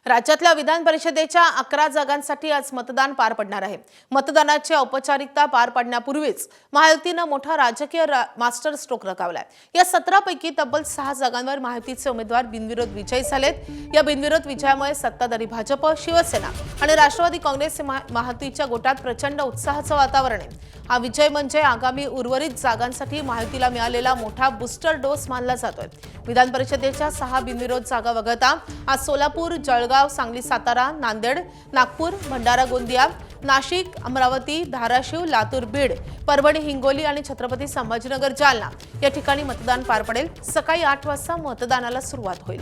राज्यातल्या विधान परिषदेच्या 11 जागांसाठी आज मतदान पार पडणार आहे। मतदानाची औपचारिकता पार पडण्यापूर्वीच महायुतीने मोठा राजकीय मास्टर स्ट्रोक रकावलाय। या 17 पैकी तब्बल 6 जागांवर महायुतीचे उमेदवार बिनविरोध विजयी झालेत। या बिनविरोध विजयामुळे सत्ताधारी भाजप, शिवसेना आणि राष्ट्रवादी काँग्रेस महायुतीच्या गोटात प्रचंड उत्साहाचं वातावरण आहे। हा विजय म्हणजे आगामी उर्वरित जागांसाठी महायुतीला मिळालेला मोठा बूस्टर डोस मानला जातोय। विधान परिषदेच्या 6 बिनविरोध जागा वगळता आज सोलापूर, जळगाव, सांगली, सातारा, नांदेड, नागपूर, भंडारा, गोंदिया, नाशिक, अमरावती, धाराशिव, लातूर, बीड, परभणी, हिंगोली आणि छत्रपती संभाजीनगर, जालना या ठिकाणी मतदान पार पडेल। सकाळी 8 वाजता मतदानाला सुरुवात होईल।